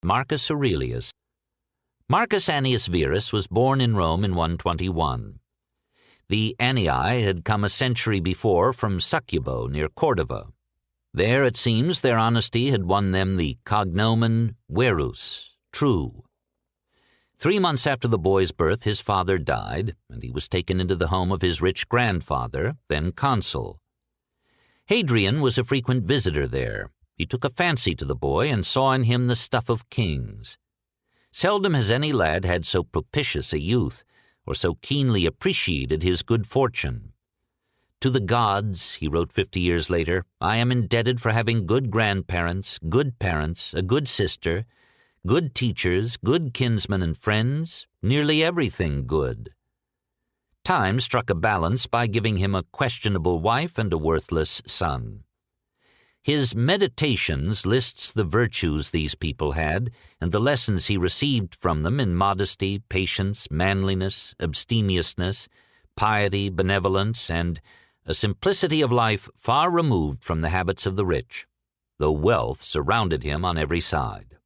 Marcus Aurelius. Marcus Annius Verus was born in Rome in 121. The Annii had come a century before from Succubo near Cordova. There, it seems, their honesty had won them the cognomen Verus, true. 3 months after the boy's birth, his father died, and he was taken into the home of his rich grandfather, then consul. Hadrian was a frequent visitor there. He took a fancy to the boy and saw in him the stuff of kings. Seldom has any lad had so propitious a youth, or so keenly appreciated his good fortune. "To the gods," he wrote 50 years later, "I am indebted for having good grandparents, good parents, a good sister, good teachers, good kinsmen and friends, nearly everything good." Time struck a balance by giving him a questionable wife and a worthless son. His Meditations lists the virtues these people had and the lessons he received from them in modesty, patience, manliness, abstemiousness, piety, benevolence, and a simplicity of life far removed from the habits of the rich, though wealth surrounded him on every side.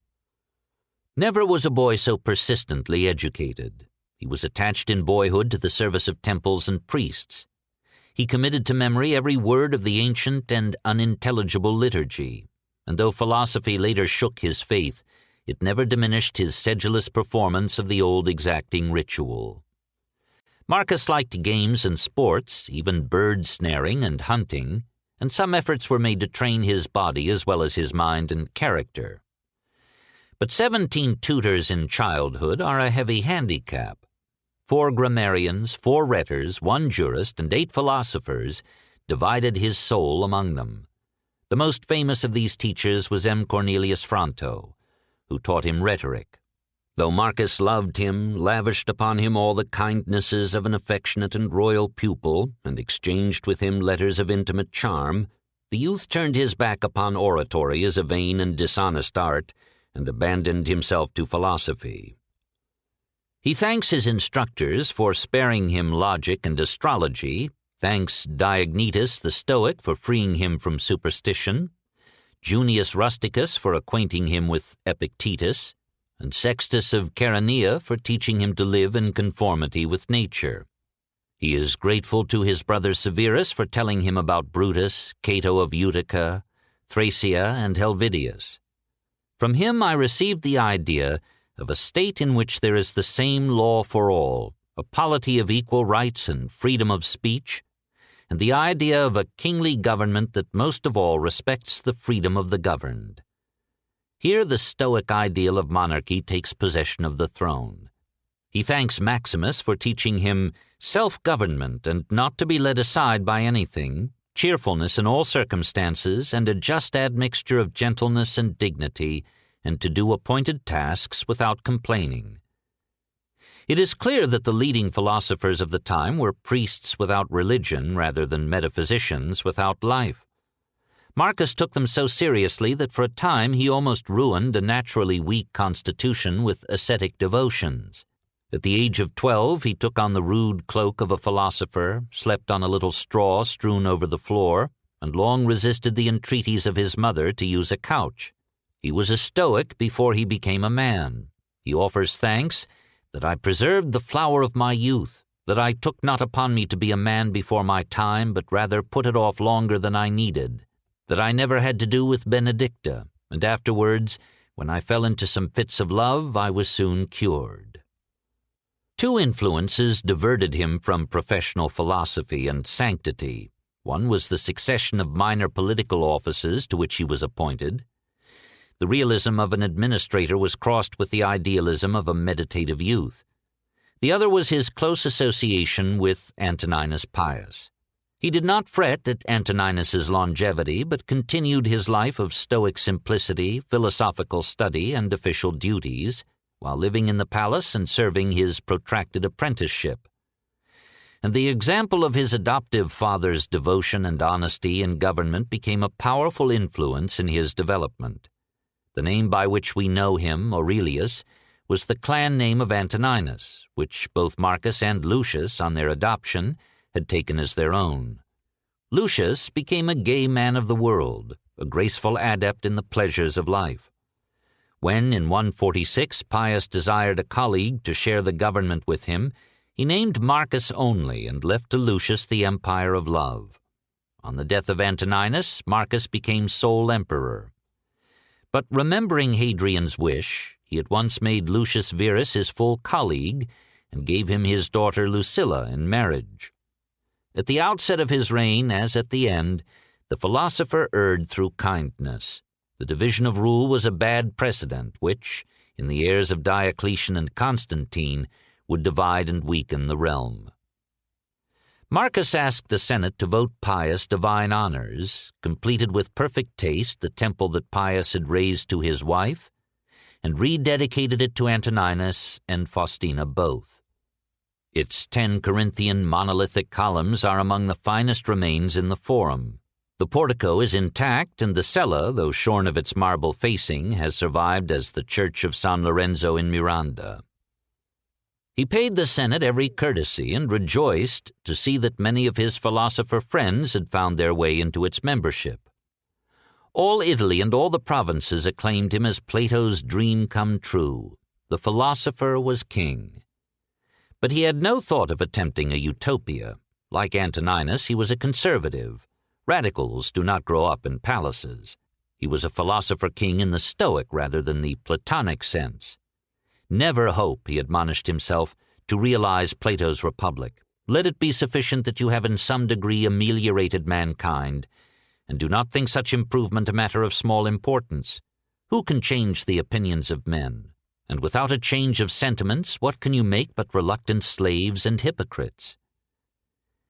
Never was a boy so persistently educated. He was attached in boyhood to the service of temples and priests. He committed to memory every word of the ancient and unintelligible liturgy, and though philosophy later shook his faith, it never diminished his sedulous performance of the old exacting ritual. Marcus liked games and sports, even bird snaring and hunting, and some efforts were made to train his body as well as his mind and character. But 17 tutors in childhood are a heavy handicap. 4 grammarians, 4 rhetors, 1 jurist, and 8 philosophers divided his soul among them. The most famous of these teachers was M. Cornelius Fronto, who taught him rhetoric. Though Marcus loved him, lavished upon him all the kindnesses of an affectionate and royal pupil, and exchanged with him letters of intimate charm, the youth turned his back upon oratory as a vain and dishonest art, and abandoned himself to philosophy. He thanks his instructors for sparing him logic and astrology, thanks Diognetus the Stoic for freeing him from superstition, Junius Rusticus for acquainting him with Epictetus, and Sextus of Chaeronea for teaching him to live in conformity with nature. He is grateful to his brother Severus for telling him about Brutus, Cato of Utica, Thracia, and Helvidius. From him I received the idea of a state in which there is the same law for all, a polity of equal rights and freedom of speech, and the idea of a kingly government that most of all respects the freedom of the governed. Here the Stoic ideal of monarchy takes possession of the throne. He thanks Maximus for teaching him self-government and not to be led aside by anything, cheerfulness in all circumstances, and a just admixture of gentleness and dignity, and to do appointed tasks without complaining. It is clear that the leading philosophers of the time were priests without religion rather than metaphysicians without life. Marcus took them so seriously that for a time he almost ruined a naturally weak constitution with ascetic devotions. At the age of 12 he took on the rude cloak of a philosopher, slept on a little straw strewn over the floor, and long resisted the entreaties of his mother to use a couch. He was a Stoic before he became a man. He offers thanks that I preserved the flower of my youth, that I took not upon me to be a man before my time, but rather put it off longer than I needed, that I never had to do with Benedicta, and afterwards, when I fell into some fits of love, I was soon cured. 2 influences diverted him from professional philosophy and sanctity. One was the succession of minor political offices to which he was appointed. The realism of an administrator was crossed with the idealism of a meditative youth. The other was his close association with Antoninus Pius. He did not fret at Antoninus's longevity, but continued his life of Stoic simplicity, philosophical study, and official duties, while living in the palace and serving his protracted apprenticeship. And the example of his adoptive father's devotion and honesty in government became a powerful influence in his development. The name by which we know him, Aurelius, was the clan name of Antoninus, which both Marcus and Lucius, on their adoption, had taken as their own. Lucius became a gay man of the world, a graceful adept in the pleasures of life. When, in 146, Pius desired a colleague to share the government with him, he named Marcus only and left to Lucius the empire of love. On the death of Antoninus, Marcus became sole emperor. But remembering Hadrian's wish, he at once made Lucius Verus his full colleague and gave him his daughter Lucilla in marriage. At the outset of his reign, as at the end, the philosopher erred through kindness. The division of rule was a bad precedent which, in the heirs of Diocletian and Constantine, would divide and weaken the realm. Marcus asked the Senate to vote Pius divine honors, completed with perfect taste the temple that Pius had raised to his wife, and rededicated it to Antoninus and Faustina both. Its 10 Corinthian monolithic columns are among the finest remains in the Forum. The portico is intact, and the cella, though shorn of its marble facing, has survived as the Church of San Lorenzo in Miranda. He paid the Senate every courtesy and rejoiced to see that many of his philosopher friends had found their way into its membership. All Italy and all the provinces acclaimed him as Plato's dream come true. The philosopher was king. But he had no thought of attempting a utopia. Like Antoninus, he was a conservative. Radicals do not grow up in palaces. He was a philosopher-king in the Stoic rather than the Platonic sense. Never hope, he admonished himself, to realize Plato's republic. Let it be sufficient that you have in some degree ameliorated mankind, and do not think such improvement a matter of small importance. Who can change the opinions of men? And without a change of sentiments, what can you make but reluctant slaves and hypocrites?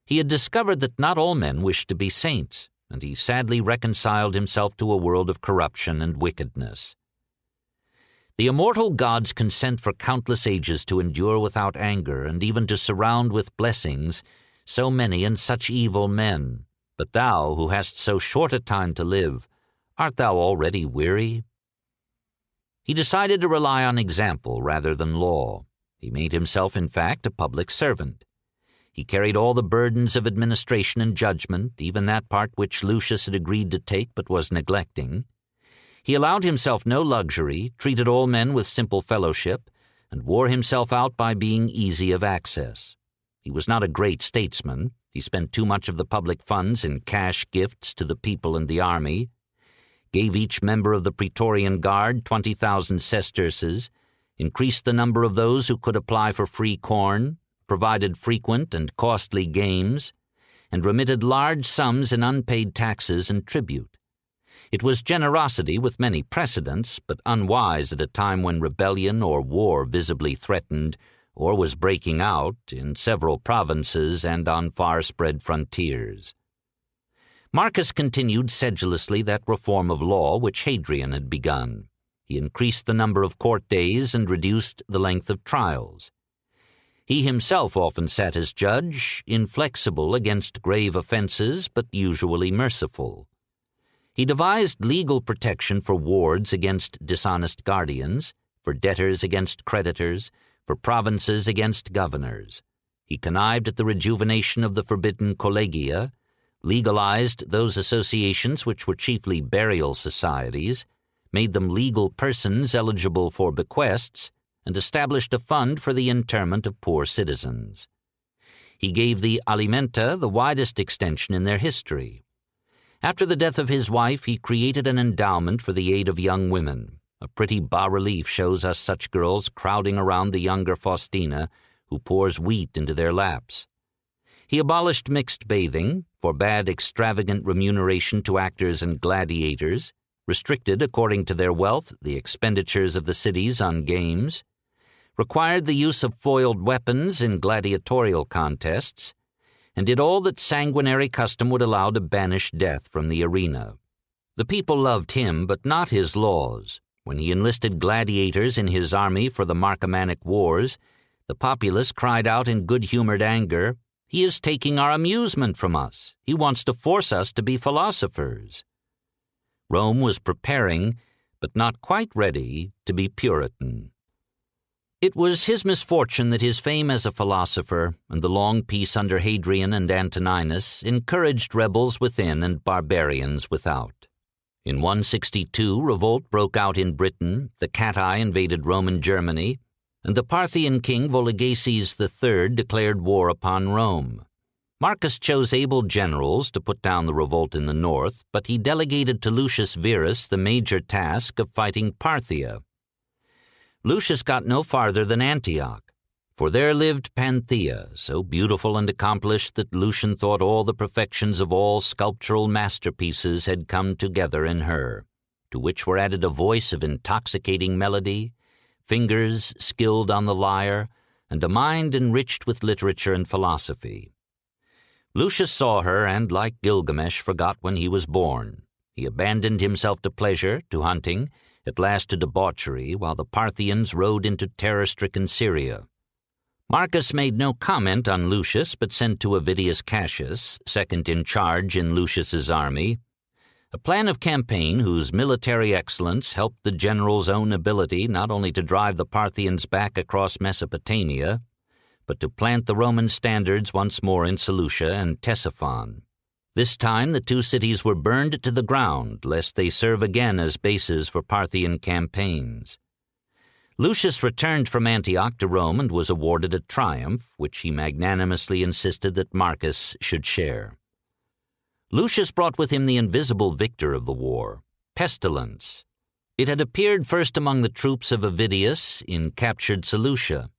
He had discovered that not all men wished to be saints, and he sadly reconciled himself to a world of corruption and wickedness. The immortal gods consent for countless ages to endure without anger, and even to surround with blessings so many and such evil men. But thou, who hast so short a time to live, art thou already weary? He decided to rely on example rather than law. He made himself, in fact, a public servant. He carried all the burdens of administration and judgment, even that part which Lucius had agreed to take but was neglecting. He allowed himself no luxury, treated all men with simple fellowship, and wore himself out by being easy of access. He was not a great statesman. He spent too much of the public funds in cash gifts to the people and the army, gave each member of the Praetorian Guard 20,000 sesterces, increased the number of those who could apply for free corn, provided frequent and costly games, and remitted large sums in unpaid taxes and tribute. It was generosity with many precedents, but unwise at a time when rebellion or war visibly threatened or was breaking out in several provinces and on far-spread frontiers. Marcus continued sedulously that reform of law which Hadrian had begun. He increased the number of court days and reduced the length of trials. He himself often sat as judge, inflexible against grave offenses, but usually merciful. He devised legal protection for wards against dishonest guardians, for debtors against creditors, for provinces against governors. He connived at the rejuvenation of the forbidden collegia, legalized those associations which were chiefly burial societies, made them legal persons eligible for bequests, and established a fund for the interment of poor citizens. He gave the alimenta the widest extension in their history. After the death of his wife, he created an endowment for the aid of young women. A pretty bas-relief shows us such girls crowding around the younger Faustina, who pours wheat into their laps. He abolished mixed bathing, forbade extravagant remuneration to actors and gladiators, restricted, according to their wealth, the expenditures of the cities on games, required the use of foiled weapons in gladiatorial contests, and did all that sanguinary custom would allow to banish death from the arena. The people loved him, but not his laws. When he enlisted gladiators in his army for the Marcomannic Wars, the populace cried out in good-humored anger, "He is taking our amusement from us. He wants to force us to be philosophers." Rome was preparing, but not quite ready, to be Puritan. It was his misfortune that his fame as a philosopher and the long peace under Hadrian and Antoninus encouraged rebels within and barbarians without. In 162, revolt broke out in Britain, the Cati invaded Roman Germany, and the Parthian king Vologases III declared war upon Rome. Marcus chose able generals to put down the revolt in the north, but he delegated to Lucius Verus the major task of fighting Parthia. Lucius got no farther than Antioch, for there lived Panthea, so beautiful and accomplished that Lucian thought all the perfections of all sculptural masterpieces had come together in her, to which were added a voice of intoxicating melody, fingers skilled on the lyre, and a mind enriched with literature and philosophy. Lucius saw her and, like Gilgamesh, forgot when he was born. He abandoned himself to pleasure, to hunting, at last to debauchery, while the Parthians rode into terror-stricken Syria. Marcus made no comment on Lucius, but sent to Avidius Cassius, second in charge in Lucius's army, a plan of campaign whose military excellence helped the general's own ability not only to drive the Parthians back across Mesopotamia, but to plant the Roman standards once more in Seleucia and Ctesiphon. This time the two cities were burned to the ground, lest they serve again as bases for Parthian campaigns. Lucius returned from Antioch to Rome and was awarded a triumph, which he magnanimously insisted that Marcus should share. Lucius brought with him the invisible victor of the war, pestilence. It had appeared first among the troops of Avidius in captured Seleucia.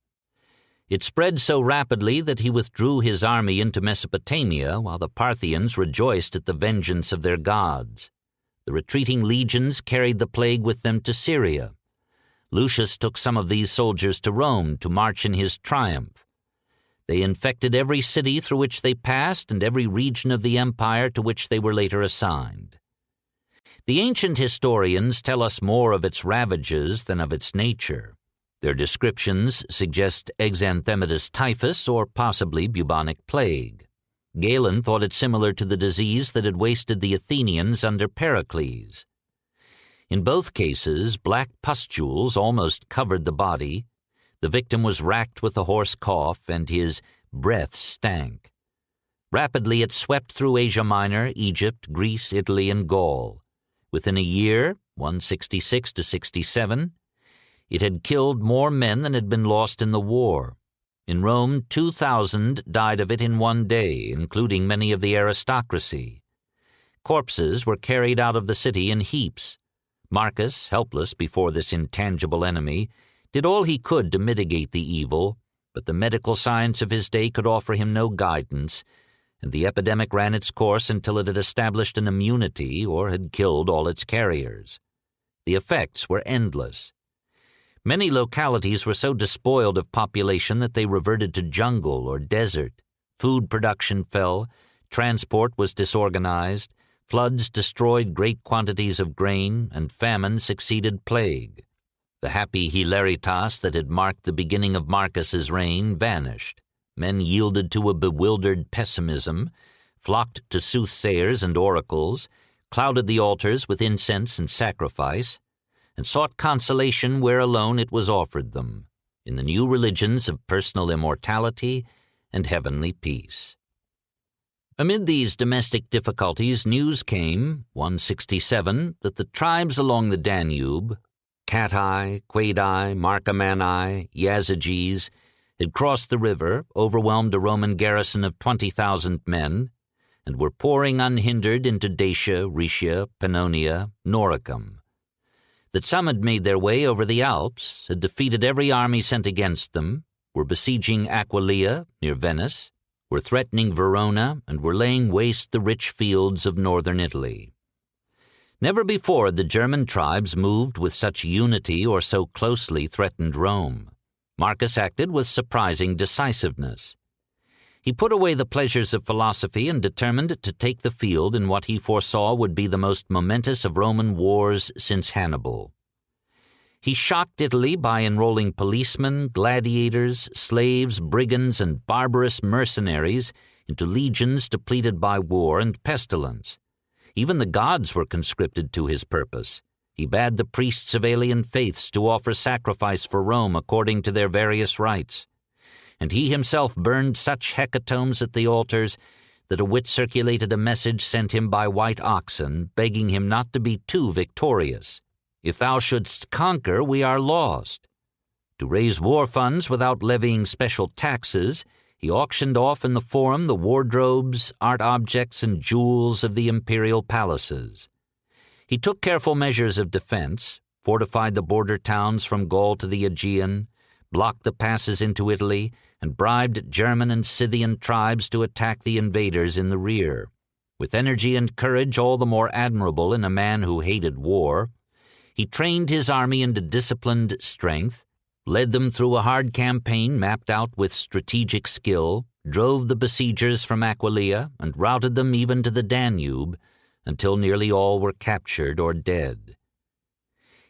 It spread so rapidly that he withdrew his army into Mesopotamia while the Parthians rejoiced at the vengeance of their gods. The retreating legions carried the plague with them to Syria. Lucius took some of these soldiers to Rome to march in his triumph. They infected every city through which they passed and every region of the empire to which they were later assigned. The ancient historians tell us more of its ravages than of its nature. Their descriptions suggest exanthematous typhus or possibly bubonic plague. Galen thought it similar to the disease that had wasted the Athenians under Pericles. In both cases, black pustules almost covered the body. The victim was racked with a hoarse cough, and his breath stank. Rapidly it swept through Asia Minor, Egypt, Greece, Italy, and Gaul. Within a year, 166 to 67, it had killed more men than had been lost in the war. In Rome, 2,000 died of it in one day, including many of the aristocracy. Corpses were carried out of the city in heaps. Marcus, helpless before this intangible enemy, did all he could to mitigate the evil, but the medical science of his day could offer him no guidance, and the epidemic ran its course until it had established an immunity or had killed all its carriers. The effects were endless. Many localities were so despoiled of population that they reverted to jungle or desert. Food production fell, transport was disorganized, floods destroyed great quantities of grain, and famine succeeded plague. The happy hilaritas that had marked the beginning of Marcus's reign vanished. Men yielded to a bewildered pessimism, flocked to soothsayers and oracles, clouded the altars with incense and sacrifice, and sought consolation where alone it was offered them, in the new religions of personal immortality and heavenly peace. Amid these domestic difficulties, news came, 167, that the tribes along the Danube, Cati, Quadi, Marcomanni, Yazyges, had crossed the river, overwhelmed a Roman garrison of 20,000 men, and were pouring unhindered into Dacia, Rhaetia, Pannonia, Noricum. That some had made their way over the Alps, had defeated every army sent against them, were besieging Aquileia, near Venice, were threatening Verona, and were laying waste the rich fields of northern Italy. Never before had the German tribes moved with such unity or so closely threatened Rome. Marcus acted with surprising decisiveness. He put away the pleasures of philosophy and determined to take the field in what he foresaw would be the most momentous of Roman wars since Hannibal. He shocked Italy by enrolling policemen, gladiators, slaves, brigands, and barbarous mercenaries into legions depleted by war and pestilence. Even the gods were conscripted to his purpose. He bade the priests of alien faiths to offer sacrifice for Rome according to their various rites. And he himself burned such hecatombs at the altars that a wit circulated a message sent him by white oxen, begging him not to be too victorious. If thou shouldst conquer, we are lost. To raise war funds without levying special taxes, he auctioned off in the Forum the wardrobes, art objects, and jewels of the imperial palaces. He took careful measures of defense, fortified the border towns from Gaul to the Aegean, blocked the passes into Italy, and bribed German and Scythian tribes to attack the invaders in the rear. With energy and courage all the more admirable in a man who hated war, he trained his army into disciplined strength, led them through a hard campaign mapped out with strategic skill, drove the besiegers from Aquileia, and routed them even to the Danube, until nearly all were captured or dead.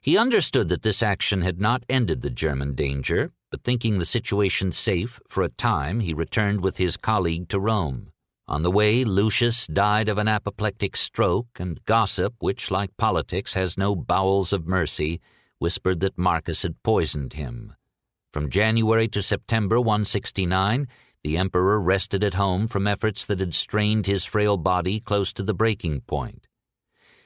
He understood that this action had not ended the German danger, but thinking the situation safe for a time, he returned with his colleague to Rome. On the way, Lucius died of an apoplectic stroke, and gossip, which, like politics, has no bowels of mercy, whispered that Marcus had poisoned him. From January to September 169, the emperor rested at home from efforts that had strained his frail body close to the breaking point.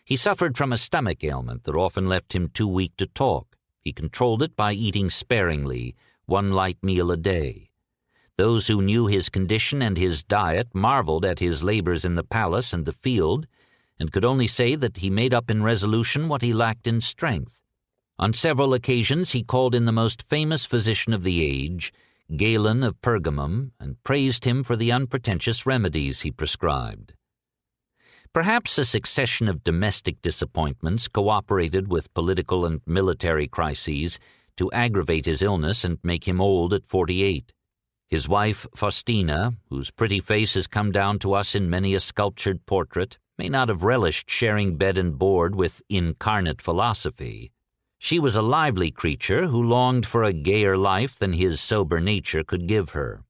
He suffered from a stomach ailment that often left him too weak to talk. He controlled it by eating sparingly, one light meal a day. Those who knew his condition and his diet marveled at his labors in the palace and the field, and could only say that he made up in resolution what he lacked in strength. On several occasions he called in the most famous physician of the age, Galen of Pergamum, and praised him for the unpretentious remedies he prescribed. Perhaps a succession of domestic disappointments cooperated with political and military crises to aggravate his illness and make him old at 48. His wife, Faustina, whose pretty face has come down to us in many a sculptured portrait, may not have relished sharing bed and board with incarnate philosophy. She was a lively creature who longed for a gayer life than his sober nature could give her.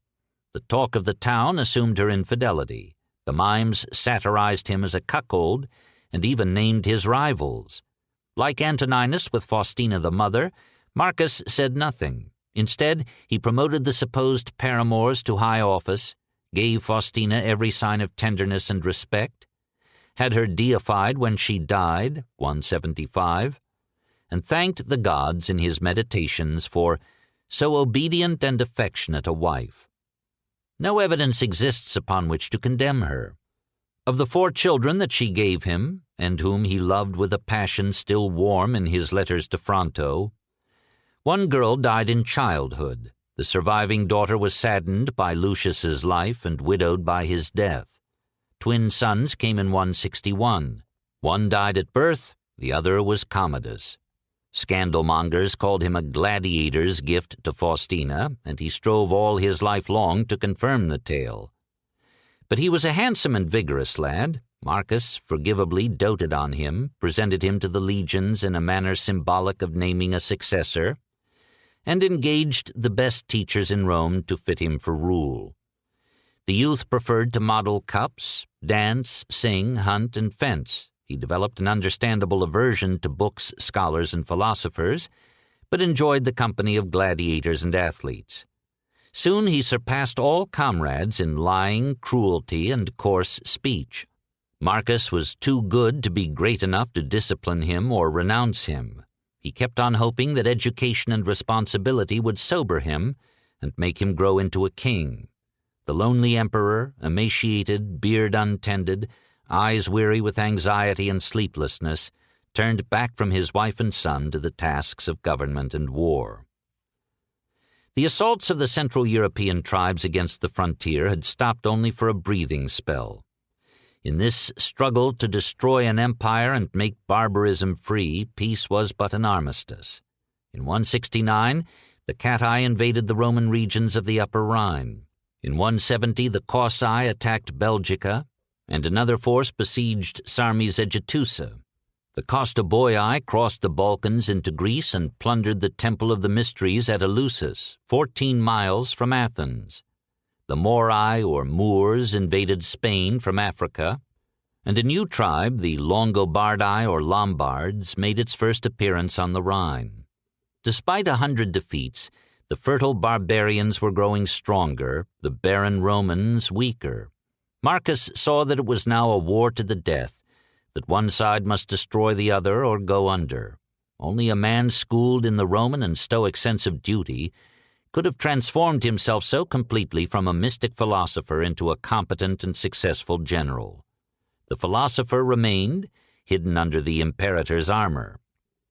The talk of the town assumed her infidelity. The mimes satirized him as a cuckold, and even named his rivals. Like Antoninus with Faustina the mother, Marcus said nothing. Instead, he promoted the supposed paramours to high office, gave Faustina every sign of tenderness and respect, had her deified when she died, 175, and thanked the gods in his meditations for so obedient and affectionate a wife. No evidence exists upon which to condemn her. Of the 4 children that she gave him, and whom he loved with a passion still warm in his letters to Fronto, 1 girl died in childhood. The surviving daughter was saddened by Lucius's life and widowed by his death. Twin sons came in 161. One died at birth, the other was Commodus. Scandalmongers called him a gladiator's gift to Faustina, and he strove all his life long to confirm the tale. But he was a handsome and vigorous lad. Marcus forgivably doted on him, presented him to the legions in a manner symbolic of naming a successor, and engaged the best teachers in Rome to fit him for rule. The youth preferred to model cups, dance, sing, hunt, and fence. He developed an understandable aversion to books, scholars, and philosophers, but enjoyed the company of gladiators and athletes. Soon he surpassed all comrades in lying, cruelty, and coarse speech. Marcus was too good to be great enough to discipline him or renounce him. He kept on hoping that education and responsibility would sober him and make him grow into a king. The lonely emperor, emaciated, beard untended, eyes weary with anxiety and sleeplessness, turned back from his wife and son to the tasks of government and war. The assaults of the Central European tribes against the frontier had stopped only for a breathing spell. In this struggle to destroy an empire and make barbarism free, peace was but an armistice. In 169, the Catti invaded the Roman regions of the Upper Rhine. In 170, the Colsi attacked Belgica, and another force besieged Sarmizegetusa. The Costoboii crossed the Balkans into Greece and plundered the Temple of the Mysteries at Eleusis, 14 miles from Athens. The Morai, or Moors, invaded Spain from Africa, and a new tribe, the Longobardi, or Lombards, made its first appearance on the Rhine. Despite 100 defeats, the fertile barbarians were growing stronger, the barren Romans weaker. Marcus saw that it was now a war to the death, that one side must destroy the other or go under. Only a man schooled in the Roman and Stoic sense of duty could have transformed himself so completely from a mystic philosopher into a competent and successful general. The philosopher remained, hidden under the imperator's armor.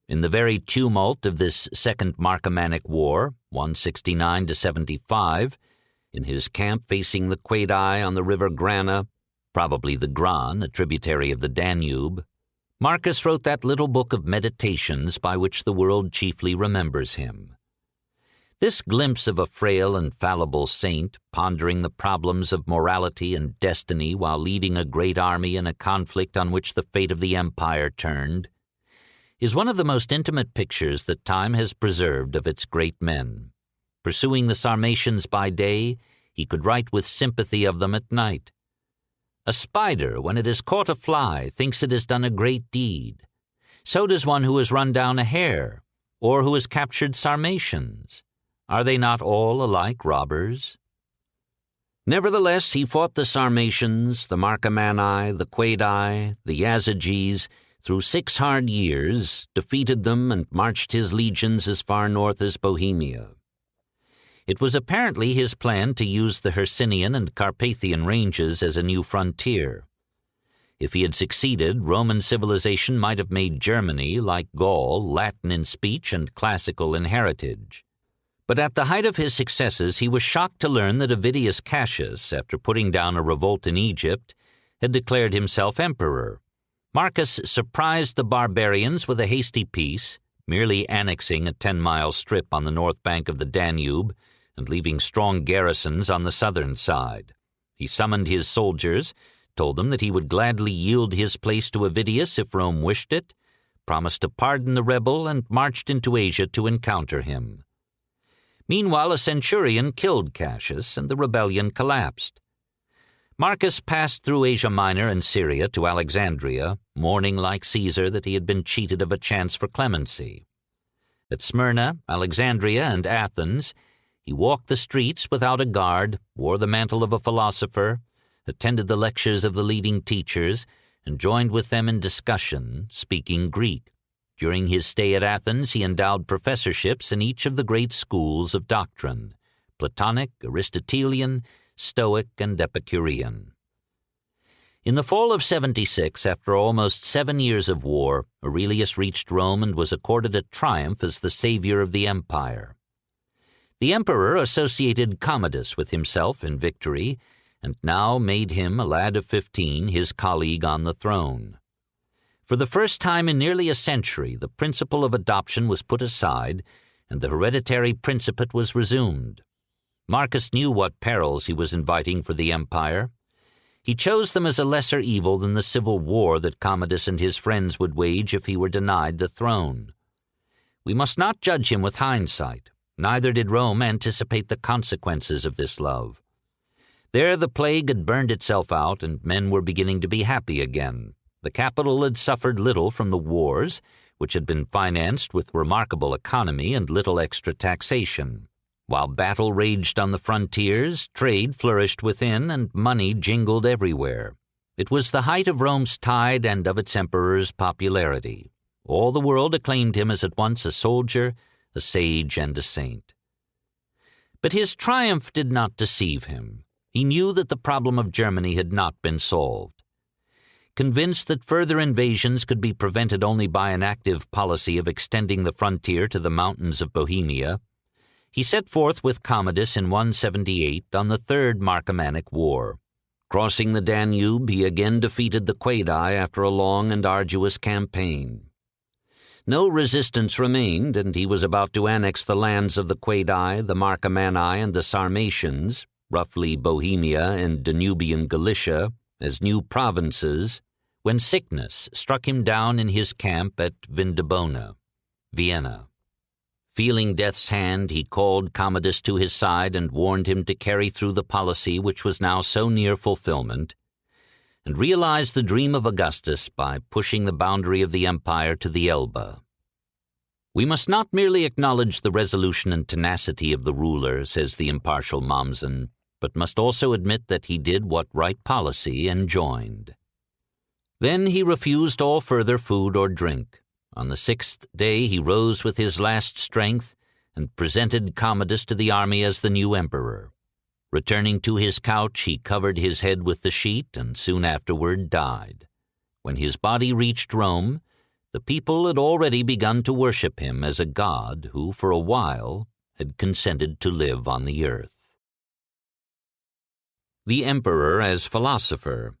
In the very tumult of this Second Marcomannic War, 169–75, in his camp facing the Quaedi on the river Grana, probably the Gran, a tributary of the Danube, Marcus wrote that little book of meditations by which the world chiefly remembers him. This glimpse of a frail and fallible saint pondering the problems of morality and destiny while leading a great army in a conflict on which the fate of the empire turned is one of the most intimate pictures that time has preserved of its great men. Pursuing the Sarmatians by day, he could write with sympathy of them at night. A spider, when it has caught a fly, thinks it has done a great deed. So does one who has run down a hare, or who has captured Sarmatians. Are they not all alike robbers? Nevertheless, he fought the Sarmatians, the Marcomanni, the Quaedi, the Yazyges, through 6 hard years, defeated them, and marched his legions as far north as Bohemia. It was apparently his plan to use the Hercynian and Carpathian ranges as a new frontier. If he had succeeded, Roman civilization might have made Germany, like Gaul, Latin in speech and classical in heritage. But at the height of his successes, he was shocked to learn that Avidius Cassius, after putting down a revolt in Egypt, had declared himself emperor. Marcus surprised the barbarians with a hasty peace, merely annexing a 10-mile strip on the north bank of the Danube and leaving strong garrisons on the southern side. He summoned his soldiers, told them that he would gladly yield his place to Avidius if Rome wished it, promised to pardon the rebel, and marched into Asia to encounter him. Meanwhile, a centurion killed Cassius, and the rebellion collapsed. Marcus passed through Asia Minor and Syria to Alexandria, mourning like Caesar that he had been cheated of a chance for clemency. At Smyrna, Alexandria, and Athens, he walked the streets without a guard, wore the mantle of a philosopher, attended the lectures of the leading teachers, and joined with them in discussion, speaking Greek. During his stay at Athens, he endowed professorships in each of the great schools of doctrine, Platonic, Aristotelian, Stoic, and Epicurean. In the fall of 76, after almost 7 years of war, Aurelius reached Rome and was accorded a triumph as the savior of the empire. The emperor associated Commodus with himself in victory, and now made him, a lad of 15, his colleague on the throne. For the first time in nearly a century, the principle of adoption was put aside, and the hereditary principate was resumed. Marcus knew what perils he was inviting for the empire. He chose them as a lesser evil than the civil war that Commodus and his friends would wage if he were denied the throne. We must not judge him with hindsight. Neither did Rome anticipate the consequences of this love. There the plague had burned itself out, and men were beginning to be happy again. The capital had suffered little from the wars, which had been financed with remarkable economy and little extra taxation. While battle raged on the frontiers, trade flourished within, and money jingled everywhere. It was the height of Rome's tide and of its emperor's popularity. All the world acclaimed him as at once a soldier, a sage, and a saint. But his triumph did not deceive him. He knew that the problem of Germany had not been solved. Convinced that further invasions could be prevented only by an active policy of extending the frontier to the mountains of Bohemia, he set forth with Commodus in 178 on the Third Marcomannic War. Crossing the Danube, he again defeated the Quaedi after a long and arduous campaign. No resistance remained, and he was about to annex the lands of the Quaedi, the Marcomanni, and the Sarmatians, roughly Bohemia and Danubian Galicia, as new provinces, when sickness struck him down in his camp at Vindobona, Vienna. Feeling death's hand, he called Commodus to his side and warned him to carry through the policy which was now so near fulfillment, and realize the dream of Augustus by pushing the boundary of the empire to the Elbe. We must not merely acknowledge the resolution and tenacity of the ruler, says the impartial Mommsen. but must also admit that he did what right policy enjoined. Then he refused all further food or drink. On the 6th day he rose with his last strength and presented Commodus to the army as the new emperor. Returning to his couch, he covered his head with the sheet and soon afterward died. When his body reached Rome, the people had already begun to worship him as a god who, for a while, had consented to live on the earth. The emperor as philosopher.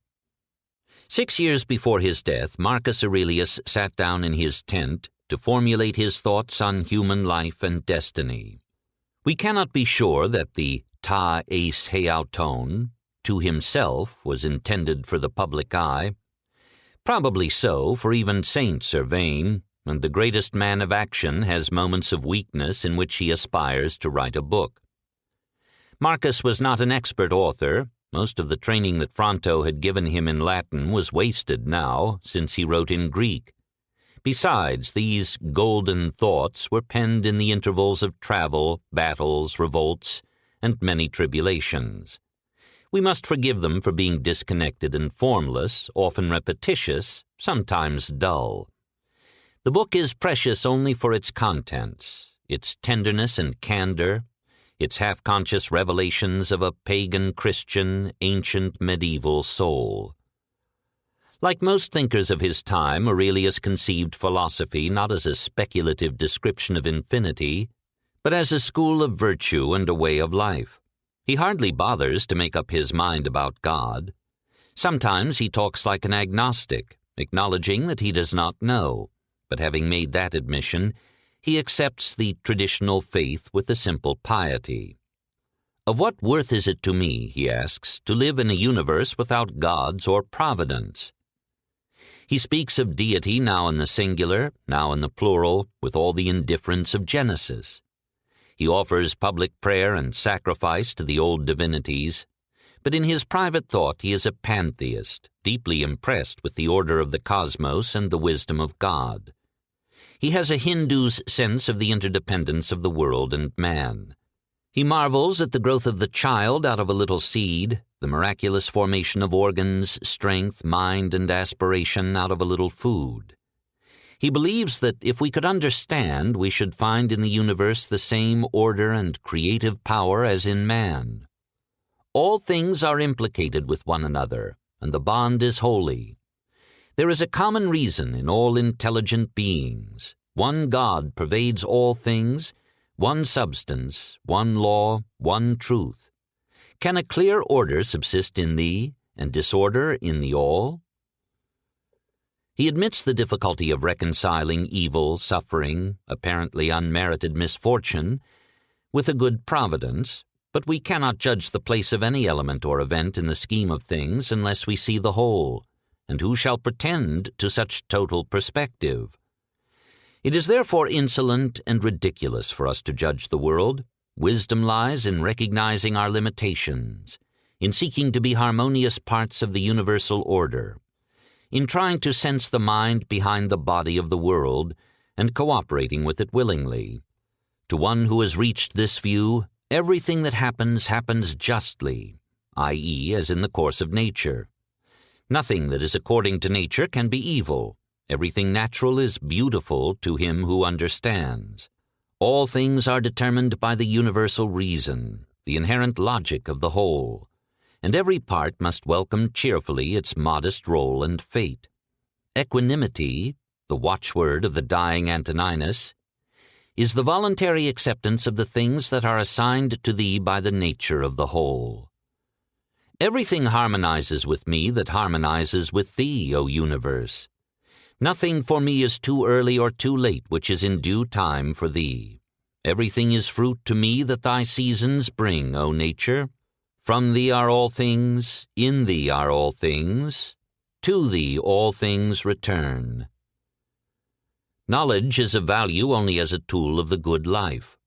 6 years before his death, Marcus Aurelius sat down in his tent to formulate his thoughts on human life and destiny. We cannot be sure that the ta eis heauton, to himself, was intended for the public eye. Probably so, for even saints are vain, and the greatest man of action has moments of weakness in which he aspires to write a book. Marcus was not an expert author. Most of the training that Fronto had given him in Latin was wasted now, since he wrote in Greek. Besides, these golden thoughts were penned in the intervals of travel, battles, revolts, and many tribulations. We must forgive them for being disconnected and formless, often repetitious, sometimes dull. The book is precious only for its contents, its tenderness and candor, its half-conscious revelations of a pagan, Christian, ancient, medieval soul. Like most thinkers of his time, Aurelius conceived philosophy not as a speculative description of infinity, but as a school of virtue and a way of life. He hardly bothers to make up his mind about God. Sometimes he talks like an agnostic, acknowledging that he does not know, but having made that admission, he accepts the traditional faith with a simple piety. Of what worth is it to me, he asks, to live in a universe without gods or providence? He speaks of deity now in the singular, now in the plural, with all the indifference of Genesis. He offers public prayer and sacrifice to the old divinities, but in his private thought he is a pantheist, deeply impressed with the order of the cosmos and the wisdom of God. He has a Hindu's sense of the interdependence of the world and man. He marvels at the growth of the child out of a little seed, the miraculous formation of organs, strength, mind, and aspiration out of a little food. He believes that if we could understand, we should find in the universe the same order and creative power as in man. All things are implicated with one another, and the bond is holy. There is a common reason in all intelligent beings. One God pervades all things, one substance, one law, one truth. Can a clear order subsist in thee, and disorder in the all? He admits the difficulty of reconciling evil, suffering, apparently unmerited misfortune, with a good providence, but we cannot judge the place of any element or event in the scheme of things unless we see the whole, and who shall pretend to such total perspective? It is therefore insolent and ridiculous for us to judge the world. Wisdom lies in recognizing our limitations, in seeking to be harmonious parts of the universal order, in trying to sense the mind behind the body of the world and cooperating with it willingly. To one who has reached this view, everything that happens justly, i.e., as in the course of nature. Nothing that is according to nature can be evil. Everything natural is beautiful to him who understands. All things are determined by the universal reason, the inherent logic of the whole, and every part must welcome cheerfully its modest role and fate. Equanimity, the watchword of the dying Antoninus, is the voluntary acceptance of the things that are assigned to thee by the nature of the whole. Everything harmonizes with me that harmonizes with thee, O universe. Nothing for me is too early or too late which is in due time for thee. Everything is fruit to me that thy seasons bring, O nature. From thee are all things, in thee are all things, to thee all things return. Knowledge is of value only as a tool of the good life.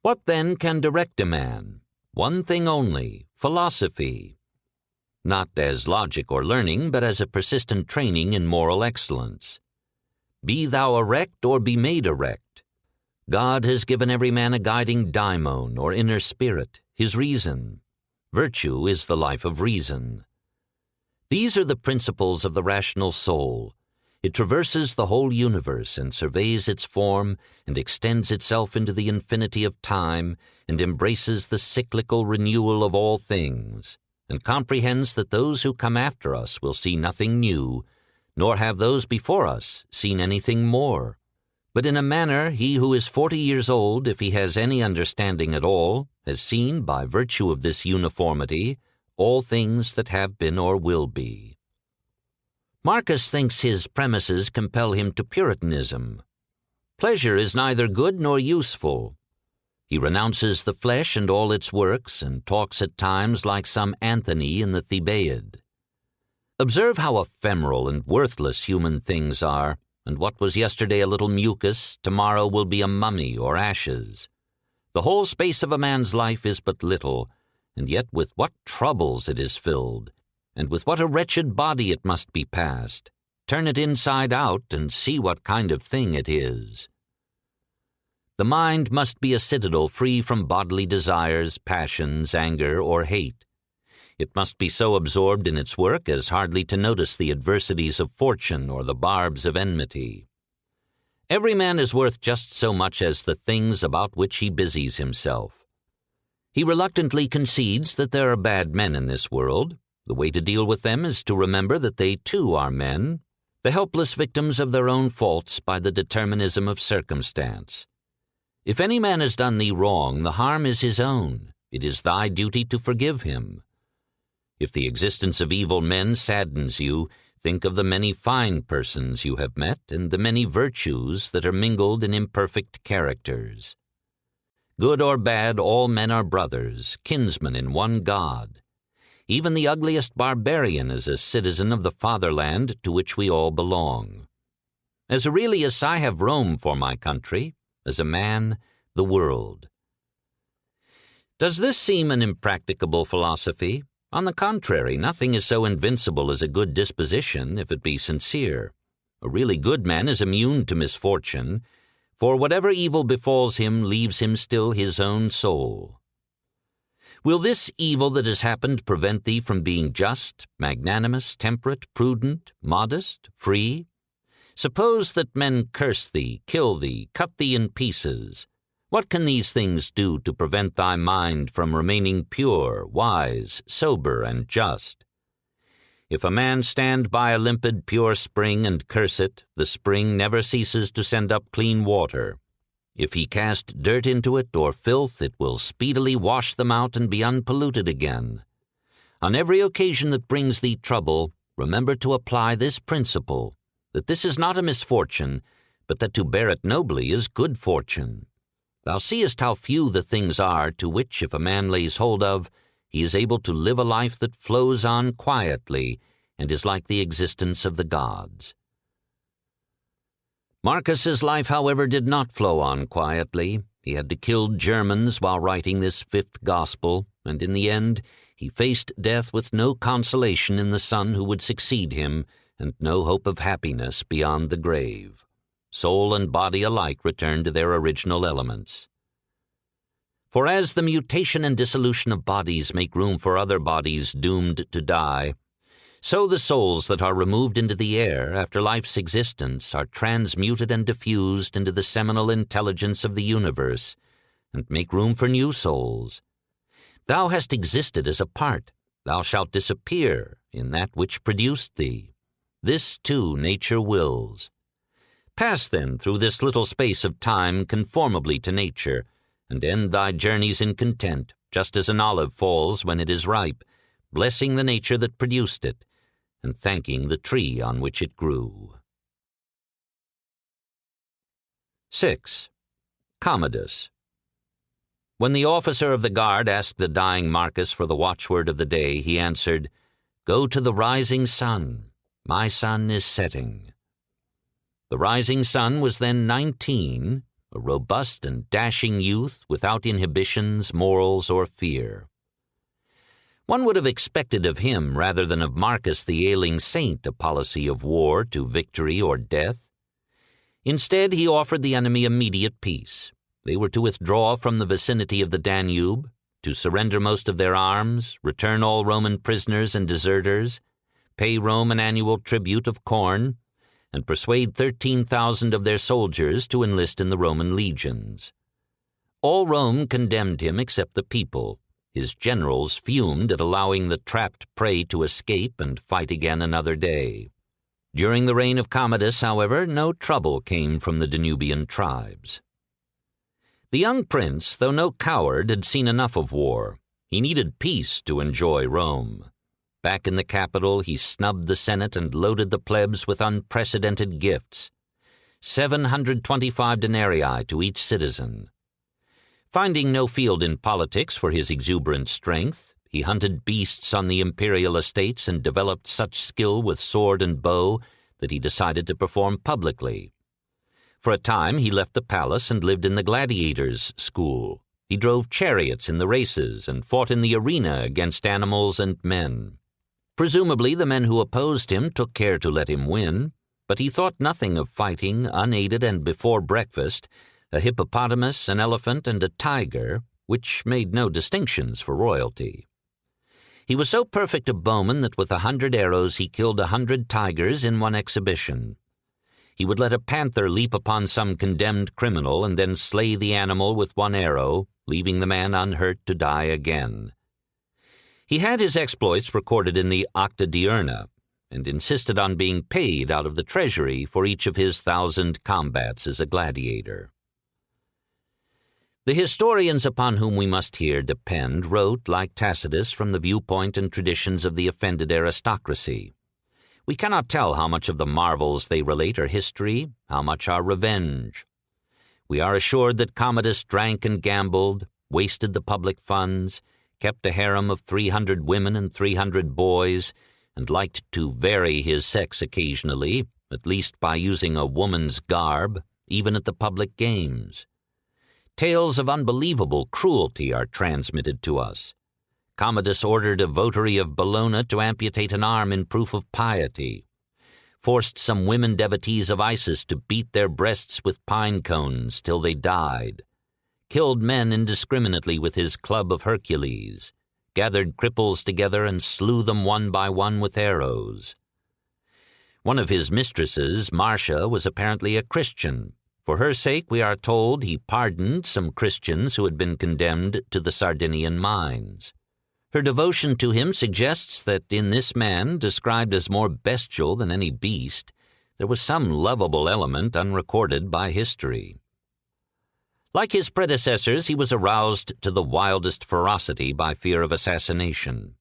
What then can direct a man? One thing only, philosophy. Not as logic or learning, but as a persistent training in moral excellence. Be thou erect or be made erect. God has given every man a guiding daimon or inner spirit, his reason. Virtue is the life of reason. These are the principles of the rational soul. It traverses the whole universe and surveys its form and extends itself into the infinity of time and embraces the cyclical renewal of all things, and comprehends that those who come after us will see nothing new, nor have those before us seen anything more. But in a manner he who is 40 years old, if he has any understanding at all, has seen, by virtue of this uniformity, all things that have been or will be. Marcus thinks his premises compel him to Puritanism. Pleasure is neither good nor useful. He renounces the flesh and all its works, and talks at times like some Anthony in the Thebaid. Observe how ephemeral and worthless human things are, and what was yesterday a little mucus, tomorrow will be a mummy or ashes. The whole space of a man's life is but little, and yet with what troubles it is filled, and with what a wretched body it must be passed. Turn it inside out, and see what kind of thing it is. The mind must be a citadel free from bodily desires, passions, anger, or hate. It must be so absorbed in its work as hardly to notice the adversities of fortune or the barbs of enmity. Every man is worth just so much as the things about which he busies himself. He reluctantly concedes that there are bad men in this world. The way to deal with them is to remember that they too are men, the helpless victims of their own faults by the determinism of circumstance. If any man has done thee wrong, the harm is his own. It is thy duty to forgive him. If the existence of evil men saddens you, think of the many fine persons you have met and the many virtues that are mingled in imperfect characters. Good or bad, all men are brothers, kinsmen in one God. Even the ugliest barbarian is a citizen of the fatherland to which we all belong. As Aurelius, I have Rome for my country, as a man, the world. Does this seem an impracticable philosophy? On the contrary, nothing is so invincible as a good disposition, if it be sincere. A really good man is immune to misfortune, for whatever evil befalls him leaves him still his own soul. Will this evil that has happened prevent thee from being just, magnanimous, temperate, prudent, modest, free? Suppose that men curse thee, kill thee, cut thee in pieces. What can these things do to prevent thy mind from remaining pure, wise, sober, and just? If a man stand by a limpid, pure spring and curse it, the spring never ceases to send up clean water. If he cast dirt into it or filth, it will speedily wash them out and be unpolluted again. On every occasion that brings thee trouble, remember to apply this principle, that this is not a misfortune, but that to bear it nobly is good fortune. Thou seest how few the things are to which, if a man lays hold of, he is able to live a life that flows on quietly and is like the existence of the gods. Marcus's life, however, did not flow on quietly. He had to kill Germans while writing this fifth gospel, and in the end he faced death with no consolation in the son who would succeed him, and no hope of happiness beyond the grave. Soul and body alike returned to their original elements. For as the mutation and dissolution of bodies make room for other bodies doomed to die, so the souls that are removed into the air after life's existence are transmuted and diffused into the seminal intelligence of the universe, and make room for new souls. Thou hast existed as a part. Thou shalt disappear in that which produced thee. This, too, nature wills. Pass, then, through this little space of time conformably to nature, and end thy journeys in content, just as an olive falls when it is ripe, blessing the nature that produced it, and thanking the tree on which it grew. 6. Commodus. When the officer of the guard asked the dying Marcus for the watchword of the day, he answered, "Go to the rising sun. My sun is setting." The rising sun was then 19, a robust and dashing youth without inhibitions, morals, or fear. One would have expected of him, rather than of Marcus the ailing saint, a policy of war to victory or death. Instead, he offered the enemy immediate peace. They were to withdraw from the vicinity of the Danube, to surrender most of their arms, return all Roman prisoners and deserters, pay Rome an annual tribute of corn, and persuade 13,000 of their soldiers to enlist in the Roman legions. All Rome condemned him except the people. His generals fumed at allowing the trapped prey to escape and fight again another day. During the reign of Commodus, however, no trouble came from the Danubian tribes. The young prince, though no coward, had seen enough of war. He needed peace to enjoy Rome. Back in the capital, he snubbed the Senate and loaded the plebs with unprecedented gifts, 725 denarii to each citizen. Finding no field in politics for his exuberant strength, he hunted beasts on the imperial estates and developed such skill with sword and bow that he decided to perform publicly. For a time he left the palace and lived in the gladiators' school. He drove chariots in the races and fought in the arena against animals and men. Presumably the men who opposed him took care to let him win, but he thought nothing of fighting unaided and before breakfast a hippopotamus, an elephant, and a tiger, which made no distinctions for royalty. He was so perfect a bowman that with 100 arrows he killed 100 tigers in one exhibition. He would let a panther leap upon some condemned criminal and then slay the animal with one arrow, leaving the man unhurt to die again. He had his exploits recorded in the Acta Diurna, and insisted on being paid out of the treasury for each of his 1,000 combats as a gladiator. The historians upon whom we must here depend wrote, like Tacitus, from the viewpoint and traditions of the offended aristocracy. We cannot tell how much of the marvels they relate are history, how much are revenge. We are assured that Commodus drank and gambled, wasted the public funds, kept a harem of 300 women and 300 boys, and liked to vary his sex occasionally, at least by using a woman's garb, even at the public games. Tales of unbelievable cruelty are transmitted to us. Commodus ordered a votary of Bologna to amputate an arm in proof of piety, forced some women devotees of Isis to beat their breasts with pine cones till they died, killed men indiscriminately with his club of Hercules, gathered cripples together and slew them one by one with arrows. One of his mistresses, Marcia, was apparently a Christian. For her sake, we are told, he pardoned some Christians who had been condemned to the Sardinian mines. Her devotion to him suggests that in this man, described as more bestial than any beast, there was some lovable element unrecorded by history. Like his predecessors, he was aroused to the wildest ferocity by fear of assassination.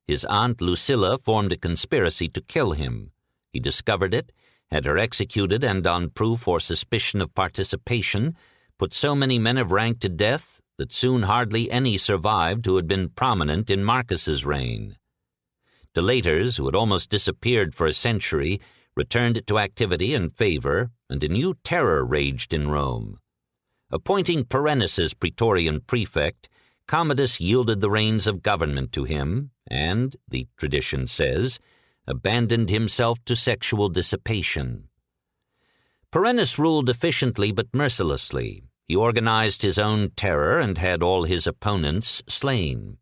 His aunt Lucilla formed a conspiracy to kill him. He discovered it, had her executed, and on proof or suspicion of participation, put so many men of rank to death that soon hardly any survived who had been prominent in Marcus's reign. Delators, who had almost disappeared for a century, returned to activity and favor, and a new terror raged in Rome. Appointing Perennis as praetorian prefect, Commodus yielded the reins of government to him and, the tradition says, abandoned himself to sexual dissipation. Perennis ruled efficiently but mercilessly. He organized his own terror and had all his opponents slain.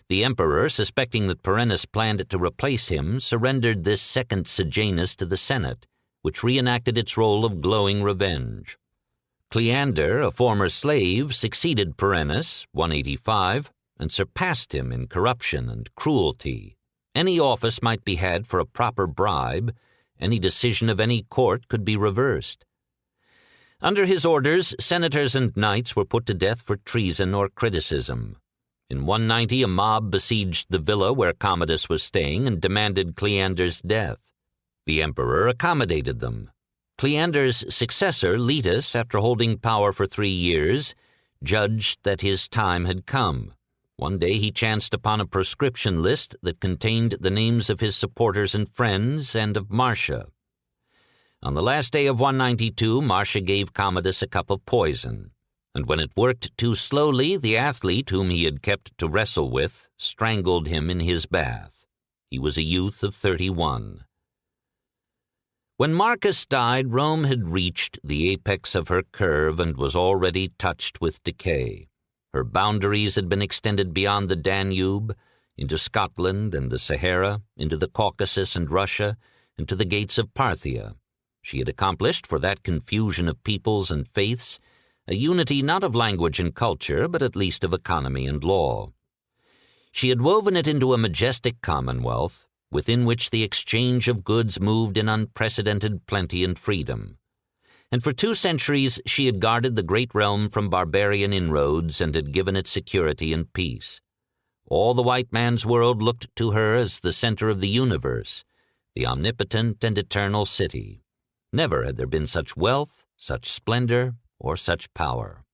The emperor, suspecting that Perennis planned to replace him, surrendered this second Sejanus to the Senate, which reenacted its role of glowing revenge. Cleander, a former slave, succeeded Perennis, 185, and surpassed him in corruption and cruelty. Any office might be had for a proper bribe. Any decision of any court could be reversed. Under his orders, senators and knights were put to death for treason or criticism. In 190, a mob besieged the villa where Commodus was staying and demanded Cleander's death. The emperor accommodated them. Cleander's successor, Letus, after holding power for 3 years, judged that his time had come. One day he chanced upon a proscription list that contained the names of his supporters and friends and of Marcia. On the last day of 192, Marcia gave Commodus a cup of poison, and when it worked too slowly, the athlete whom he had kept to wrestle with strangled him in his bath. He was a youth of 31. When Marcus died, Rome had reached the apex of her curve and was already touched with decay. Her boundaries had been extended beyond the Danube, into Scotland and the Sahara, into the Caucasus and Russia, and to the gates of Parthia. She had accomplished, for that confusion of peoples and faiths, a unity not of language and culture, but at least of economy and law. She had woven it into a majestic commonwealth, within which the exchange of goods moved in unprecedented plenty and freedom. And for 2 centuries she had guarded the great realm from barbarian inroads and had given it security and peace. All the white man's world looked to her as the center of the universe, the omnipotent and eternal city. Never had there been such wealth, such splendor, or such power.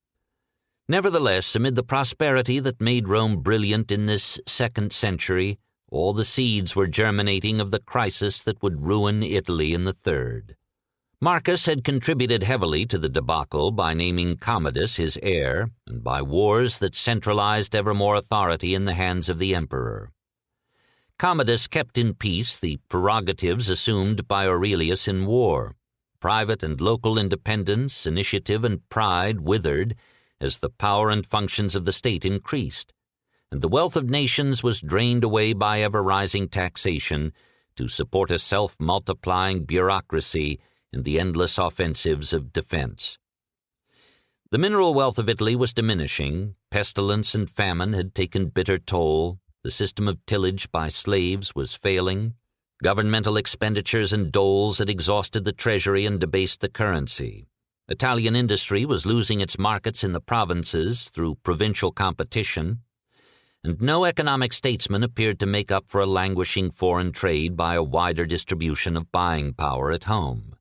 Nevertheless, amid the prosperity that made Rome brilliant in this 2nd century, all the seeds were germinating of the crisis that would ruin Italy in the 3rd. Marcus had contributed heavily to the debacle by naming Commodus his heir and by wars that centralized ever more authority in the hands of the emperor. Commodus kept in peace the prerogatives assumed by Aurelius in war. Private and local independence, initiative, and pride withered as the power and functions of the state increased, and the wealth of nations was drained away by ever-rising taxation to support a self-multiplying bureaucracy and the endless offensives of defense. The mineral wealth of Italy was diminishing, pestilence and famine had taken bitter toll, the system of tillage by slaves was failing, governmental expenditures and doles had exhausted the treasury and debased the currency. Italian industry was losing its markets in the provinces through provincial competition, and no economic statesman appeared to make up for a languishing foreign trade by a wider distribution of buying power at home.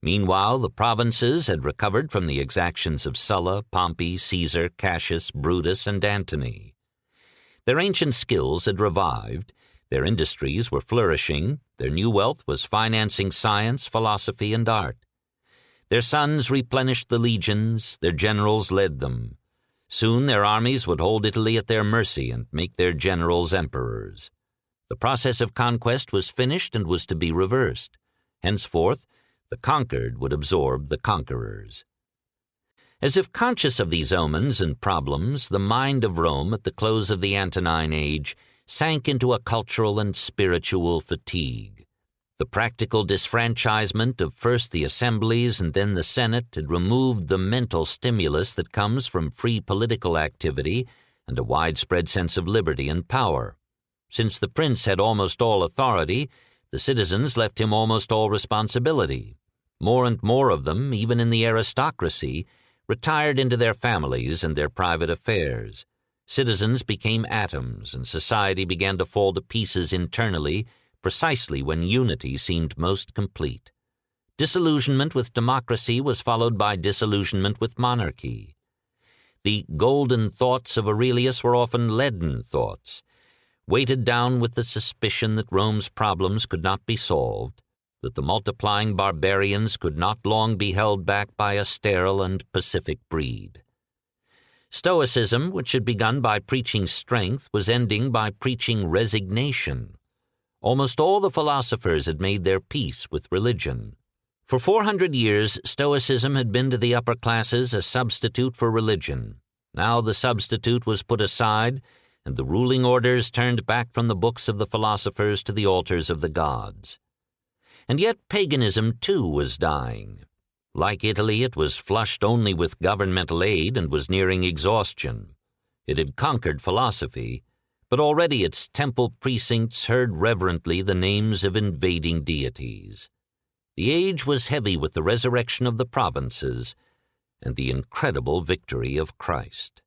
Meanwhile, the provinces had recovered from the exactions of Sulla, Pompey, Caesar, Cassius, Brutus, and Antony. Their ancient skills had revived, their industries were flourishing, their new wealth was financing science, philosophy, and art. Their sons replenished the legions, their generals led them. Soon their armies would hold Italy at their mercy and make their generals emperors. The process of conquest was finished and was to be reversed. Henceforth, the conquered would absorb the conquerors. As if conscious of these omens and problems, the mind of Rome at the close of the Antonine Age sank into a cultural and spiritual fatigue. The practical disfranchisement of first the assemblies and then the Senate had removed the mental stimulus that comes from free political activity and a widespread sense of liberty and power. Since the prince had almost all authority, the citizens left him almost all responsibility. More and more of them, even in the aristocracy, retired into their families and their private affairs. Citizens became atoms, and society began to fall to pieces internally precisely when unity seemed most complete. Disillusionment with democracy was followed by disillusionment with monarchy. The golden thoughts of Aurelius were often leaden thoughts, weighted down with the suspicion that Rome's problems could not be solved, that the multiplying barbarians could not long be held back by a sterile and pacific breed. Stoicism, which had begun by preaching strength, was ending by preaching resignation. Almost all the philosophers had made their peace with religion. For 400 years, Stoicism had been to the upper classes a substitute for religion. Now the substitute was put aside, and the ruling orders turned back from the books of the philosophers to the altars of the gods. And yet paganism, too, was dying. Like Italy, it was flushed only with governmental aid and was nearing exhaustion. It had conquered philosophy, but already its temple precincts heard reverently the names of invading deities. The age was heavy with the resurrection of the provinces and the incredible victory of Christ.